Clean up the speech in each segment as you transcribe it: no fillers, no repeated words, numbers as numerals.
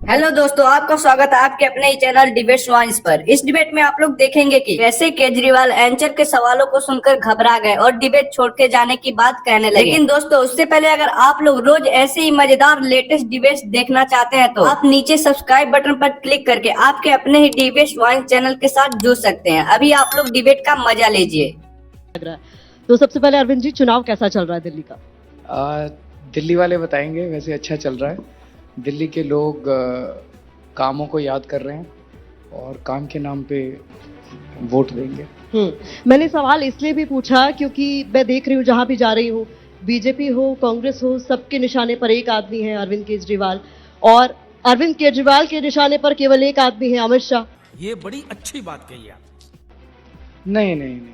Hello दोस्तों, आपका स्वागत है आपके अपने ही चैनल डिबेट स्वाइंस पर। इस डिबेट में आप लोग देखेंगे कि कैसे केजरीवाल एंकर के सवालों को सुनकर घबरा गए और डिबेट छोड़ के जाने की बात कहने लगे। लेकिन दोस्तों, उससे पहले अगर आप लोग रोज ऐसे ही मजेदार लेटेस्ट डिबेट्स देखना चाहते हैं तो आप नीचे सब्सक्राइब बटन पर क्लिक करके आपके अपने ही डिबेट स्वाइंस चैनल के साथ जुड़ सकते हैं। अभी आप लोग डिबेट का मजा लीजिए। लग रहा है। तो सबसे पहले अरविंद जी, चुनाव कैसा चल रहा है दिल्ली का? दिल्ली वाले बताएंगे। वैसे अच्छा चल रहा है। दिल्ली के लोग कामों को याद कर रहे हैं और काम के नाम पे वोट देंगे। मैंने सवाल इसलिए भी पूछा क्योंकि मैं देख रही हूँ जहां भी जा रही हूँ, बीजेपी हो कांग्रेस हो, सबके निशाने पर एक आदमी है, अरविंद केजरीवाल। और अरविंद केजरीवाल के निशाने पर केवल एक आदमी है, अमित शाह। ये बड़ी अच्छी बात कही आप। नहीं नहीं नहीं,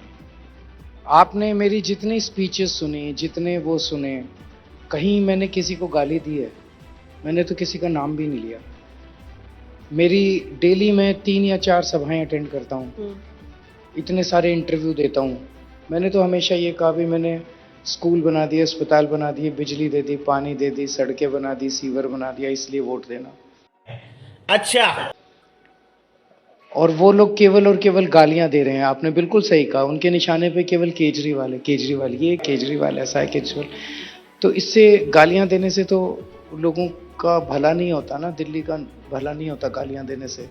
आपने मेरी जितनी स्पीचेस सुनी, जितने वो सुने, कहीं मैंने किसी को गाली दी है? मैंने तो किसी का नाम भी नहीं लिया। मेरी डेली में 3 या 4 सभाएं अटेंड करता हूँ, इतने सारे इंटरव्यू देता हूँ। मैंने तो हमेशा ये कहा भी मैंने स्कूल बना दिए, अस्पताल बना दिए, बिजली दे दी, पानी दे दी, सड़कें बना दी, सीवर बना दिया, इसलिए वोट देना। अच्छा, और वो लोग केवल और केवल गालियां दे रहे हैं। आपने बिल्कुल सही कहा, उनके निशाने पे केवल केजरीवाल है, केजरीवाल ये, केजरीवाल ऐसा है, केजरीवाल। तो इससे गालियां देने से तो लोगों का भला नहीं होता ना, दिल्ली का भला नहीं होता गालियां देने से।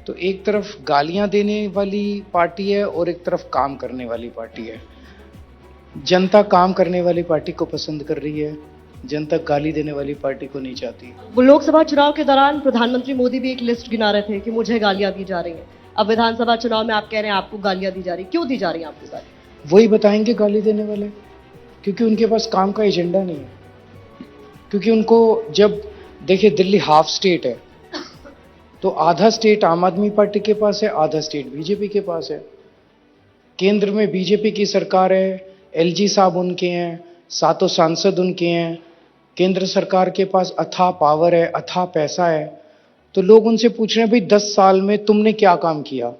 तो एक तरफ गालियां देने वाली पार्टी है और एक तरफ काम करने वाली पार्टी है। जनता काम करने वाली पार्टी को पसंद कर रही है, जनता गाली देने वाली पार्टी को नहीं चाहती। वो लोकसभा चुनाव के दौरान प्रधानमंत्री मोदी भी एक लिस्ट गिना रहे थे कि मुझे गालियां दी जा रही हैं। अब विधानसभा चुनाव में आप कह रहे हैं आपको गालियां दी जा रही, क्यों दी जा रही है आपको गाली? वही बताएंगे गाली देने वाले, क्योंकि उनके पास काम का एजेंडा नहीं है। क्योंकि उनको, जब देखिए दिल्ली हाफ स्टेट है, तो आधा स्टेट आम आदमी पार्टी के पास है, आधा स्टेट बीजेपी के पास है। केंद्र में बीजेपी की सरकार है, एलजी साहब उनके हैं, 7 सांसद उनके हैं, केंद्र सरकार के पास अथाह पावर है, अथाह पैसा है। तो लोग उनसे पूछ रहे हैं भाई 10 साल में तुमने क्या काम किया?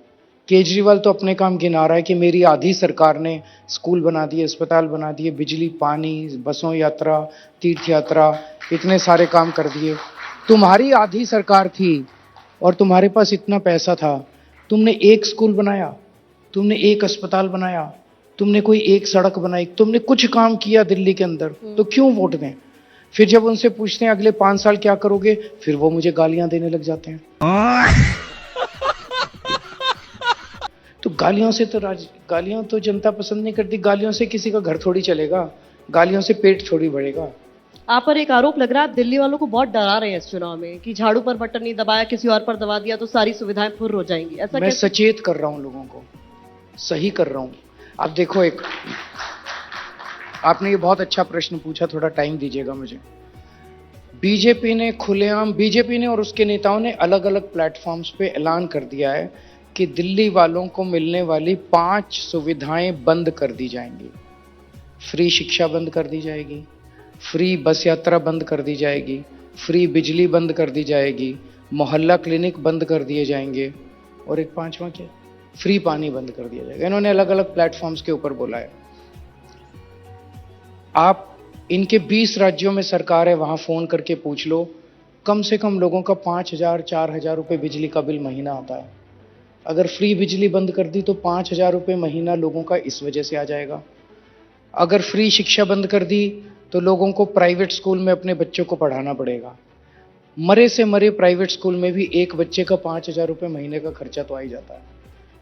केजरीवाल तो अपने काम गिना रहा है कि मेरी आधी सरकार ने स्कूल बना दिए, अस्पताल बना दिए, बिजली, पानी, बसों यात्रा, तीर्थ यात्रा, इतने सारे काम कर दिए। तुम्हारी आधी सरकार थी और तुम्हारे पास इतना पैसा था, तुमने एक स्कूल बनाया, तुमने एक अस्पताल बनाया, तुमने कोई एक सड़क बनाई, तुमने कुछ काम किया दिल्ली के अंदर, तो क्यों वोट दें? फिर जब उनसे पूछते हैं अगले 5 साल क्या करोगे, फिर वो मुझे गालियां देने लग जाते हैं। तो गालियां तो जनता पसंद नहीं करती। गालियों से किसी का घर थोड़ी चलेगा, गालियों से पेट थोड़ी बढ़ेगा। आप पर एक आरोप लग रहा है, दिल्ली वालों को बहुत डरा रहे हैं इस चुनाव में कि झाड़ू पर बटन नहीं दबाया, किसी और पर दबा दिया तो सारी सुविधाएं फुर हो जाएंगी। ऐसा मैं कैसे? सचेत कर रहा हूं लोगों को, सही कर रहा हूं। आप देखो, आपने ये बहुत अच्छा प्रश्न पूछा, थोड़ा टाइम दीजिएगा मुझे। बीजेपी ने और उसके नेताओं ने अलग अलग प्लेटफॉर्म्स पे ऐलान कर दिया है कि दिल्ली वालों को मिलने वाली 5 सुविधाएं बंद कर दी जाएंगी। फ्री शिक्षा बंद कर दी जाएगी, फ्री बस यात्रा बंद कर दी जाएगी, फ्री बिजली बंद कर दी जाएगी, मोहल्ला क्लिनिक बंद कर दिए जाएंगे, और एक 5वां क्या, फ्री पानी बंद कर दिया जाएगा। इन्होंने अलग अलग प्लेटफॉर्म्स के ऊपर बोला है। आप इनके 20 राज्यों में सरकार है, वहां फोन करके पूछ लो, कम से कम लोगों का 5,000 4,000 रुपये बिजली का बिल महीना आता है। अगर फ्री बिजली बंद कर दी तो 5,000 रुपये महीना लोगों का इस वजह से आ जाएगा। अगर फ्री शिक्षा बंद कर दी तो लोगों को प्राइवेट स्कूल में अपने बच्चों को पढ़ाना पड़ेगा। मरे से मरे प्राइवेट स्कूल में भी एक बच्चे का 5,000 रुपये महीने का खर्चा तो आ ही जाता है।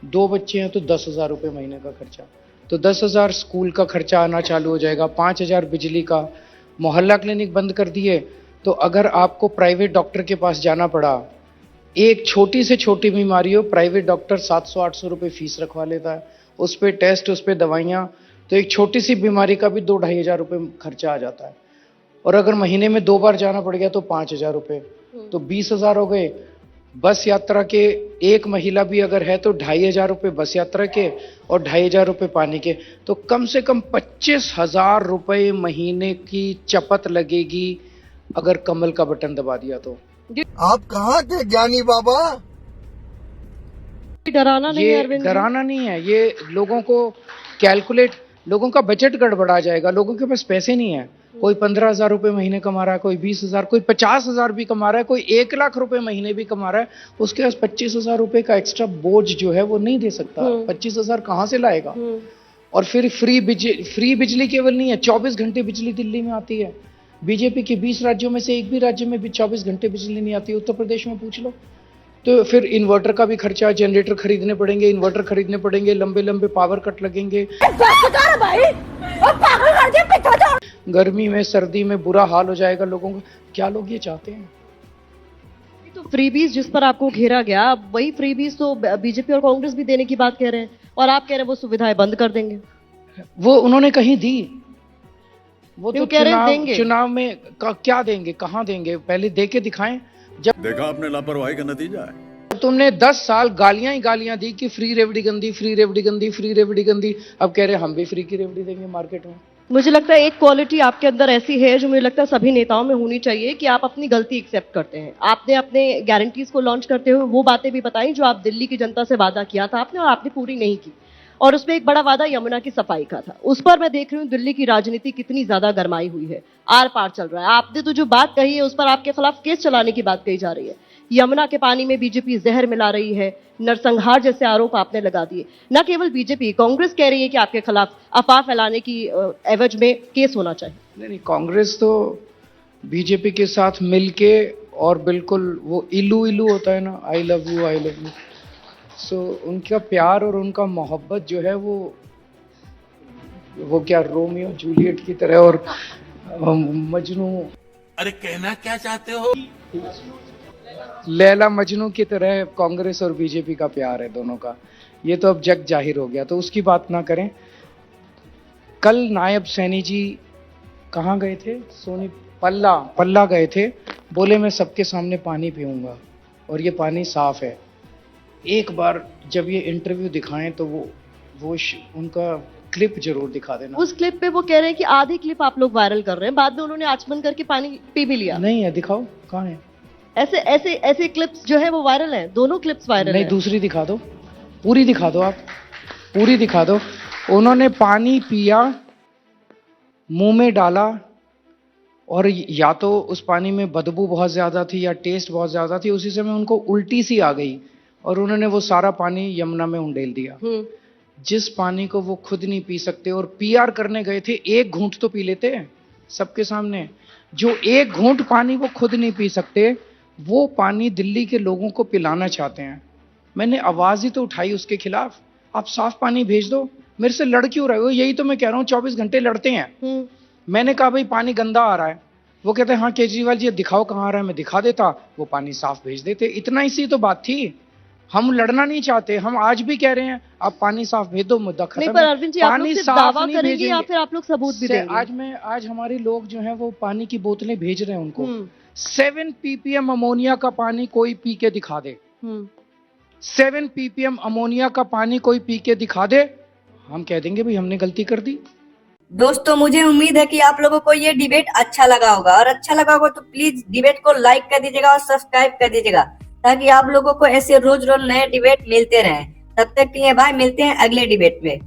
2 बच्चे हैं तो 10,000 रुपये महीने का खर्चा, तो 10,000 स्कूल का खर्चा आना चालू हो जाएगा, 5,000 बिजली का। मोहल्ला क्लिनिक बंद कर दिए तो अगर आपको प्राइवेट डॉक्टर के पास जाना पड़ा, एक छोटी से छोटी बीमारी हो, प्राइवेट डॉक्टर 700-800 रुपये फीस रखवा लेता है, उस पर टेस्ट, उस पर दवाइयाँ, तो एक छोटी सी बीमारी का भी 2-2.5 हज़ार रुपये खर्चा आ जाता है। और अगर महीने में 2 बार जाना पड़ गया तो 5,000 रुपये, तो 20,000 हो गए। बस यात्रा के, एक महिला भी अगर है तो 2,500 रुपये बस यात्रा के और 2,500 रुपये पानी के, तो कम से कम 25,000 रुपये महीने की चपत लगेगी अगर कमल का बटन दबा दिया तो। आप कहाँ थे ज्ञानी बाबा? डराना नहीं है ये अरविंद जी? डराना नहीं है, ये लोगों को कैलकुलेट, लोगों का बजट गड़बड़ा जाएगा, लोगों के पास पैसे नहीं है। कोई 15,000 रुपए महीने कमा रहा है, कोई 20,000, कोई 50,000 भी कमा रहा है, कोई 1 लाख रुपए महीने भी कमा रहा है। उसके पास 25,000 रुपए का एक्स्ट्रा बोझ जो है वो नहीं दे सकता। 25,000 कहाँ से लाएगा? और फिर फ्री बिजली केवल नहीं है, 24 घंटे बिजली दिल्ली में आती है। बीजेपी के 20 राज्यों में से एक भी राज्य में भी 24 घंटे बिजली नहीं आती। उत्तर प्रदेश में पूछ लो। तो फिर इन्वर्टर का भी खर्चा, जनरेटर खरीदने पड़ेंगे, इन्वर्टर खरीदने पड़ेंगे, लंबे लंबे पावर कट लगेंगे। गर्मी में सर्दी में बुरा हाल हो जाएगा लोगों का। क्या लोग ये चाहते हैं? तो फ्रीबीज जिस पर आपको घेरा गया, वही फ्रीबीज तो बीजेपी और कांग्रेस भी देने की बात कह रहे हैं, और आप कह रहे हैं वो सुविधाएं बंद कर देंगे। वो उन्होंने कहीं दी? वो तो कह रहे हैं देंगे। चुनाव में क्या देंगे, कहाँ देंगे? पहले दे के दिखाएं। जब देखा आपने लापरवाही का नतीजा है। तुमने 10 साल गालियां ही गालियां दी कि फ्री रेवड़ी गंदी, फ्री रेवड़ी गंदी, फ्री रेवड़ी गंदी, अब कह रहे हैं हम भी फ्री की रेवड़ी देंगे मार्केट में। मुझे लगता है एक क्वालिटी आपके अंदर ऐसी है जो मुझे लगता है सभी नेताओं में होनी चाहिए, कि आप अपनी गलती एक्सेप्ट करते हैं। आपने अपने गारंटीज को लॉन्च करते हुए वो बातें भी बताई जो आप दिल्ली की जनता से वादा किया था आपने, और आपने पूरी नहीं की। और उसमें एक बड़ा वादा यमुना की सफाई का था। उस पर मैं देख रही हूँ दिल्ली की राजनीति कितनी ज्यादा गरमाई हुई है, आर पार चल रहा है। आपने तो जो बात कही है उस पर आपके खिलाफ केस चलाने की बात कही जा रही है। यमुना के पानी में बीजेपी जहर मिला रही है, नरसंहार जैसे आरोप आपने लगा दिए। न केवल बीजेपी, कांग्रेस कह रही है कि आपके खिलाफ अफवाह फैलाने की एवज में केस होना चाहिए। नहीं, कांग्रेस तो बीजेपी के साथ मिलके, और बिल्कुल वो इलू इलू होता है ना, I love you I love you, so उनका प्यार और उनका मोहब्बत जो है वो क्या रोमियो जूलियट की तरह और मजनू, अरे कहना क्या चाहते हो? लैला मजनू की तरह कांग्रेस और बीजेपी का प्यार है दोनों का। ये तो अब जग जाहिर हो गया, तो उसकी बात ना करें। कल नायब सैनी जी कहाँ गए थे? पल्ला गए थे। बोले मैं सबके सामने पानी पीऊंगा और ये पानी साफ है। एक बार जब ये इंटरव्यू दिखाएं तो वो उनका क्लिप जरूर दिखा देना। उस क्लिप पे वो कह रहे हैं कि आधी क्लिप आप लोग वायरल कर रहे हैं, बाद में उन्होंने आचमन करके पानी पी भी लिया। नहीं है, दिखाओ कहाँ है। ऐसे क्लिप्स जो है वो वायरल हैं, दोनों क्लिप्स वायरल हैं। नहीं, दूसरी दिखा दो, पूरी दिखा दो, आप पूरी दिखा दो। उन्होंने पानी पिया, मुंह में डाला, और या तो उस पानी में बदबू बहुत ज्यादा थी या टेस्ट बहुत ज्यादा थी। उसी समय उनको उल्टी सी आ गई और उन्होंने वो सारा पानी यमुना में उंडेल दिया। जिस पानी को वो खुद नहीं पी सकते और पीआर करने गए थे, एक घूंट तो पी लेते हैं सबके सामने। जो एक घूंट पानी वो खुद नहीं पी सकते, वो पानी दिल्ली के लोगों को पिलाना चाहते हैं। मैंने आवाज ही तो उठाई उसके खिलाफ। आप साफ पानी भेज दो। मेरे से लड़ क्यों रहे हो? यही तो मैं कह रहा हूँ, 24 घंटे लड़ते हैं। मैंने कहा भाई पानी गंदा आ रहा है, वो कहते हैं हाँ केजरीवाल जी दिखाओ कहाँ आ रहा है, मैं दिखा देता, वो पानी साफ भेज देते। इतना ही सी तो बात थी। हम लड़ना नहीं चाहते, हम आज भी कह रहे हैं आप पानी साफ भेज दो, मुद्दा खत्म। नहीं, पर अरविंद जी, आप लोग सिर्फ दावा करेंगे या फिर आप लोग सबूत भी देंगे? आज हमारे लोग जो हैं वो पानी की बोतलें भेज रहे हैं उनको। 7 ppm अमोनिया का पानी कोई पी के दिखा दे, 7 ppm अमोनिया का पानी कोई पी के दिखा दे, हम कह देंगे भाई हमने गलती कर दी। दोस्तों, मुझे उम्मीद है कि आप लोगों को ये डिबेट अच्छा लगा होगा, और अच्छा लगा होगा तो प्लीज डिबेट को लाइक कर दीजिएगा और सब्सक्राइब कर दीजिएगा, ताकि आप लोगों को ऐसे रोज रोज नए डिबेट मिलते रहें। तब तक के लिए बाय, मिलते हैं अगले डिबेट में।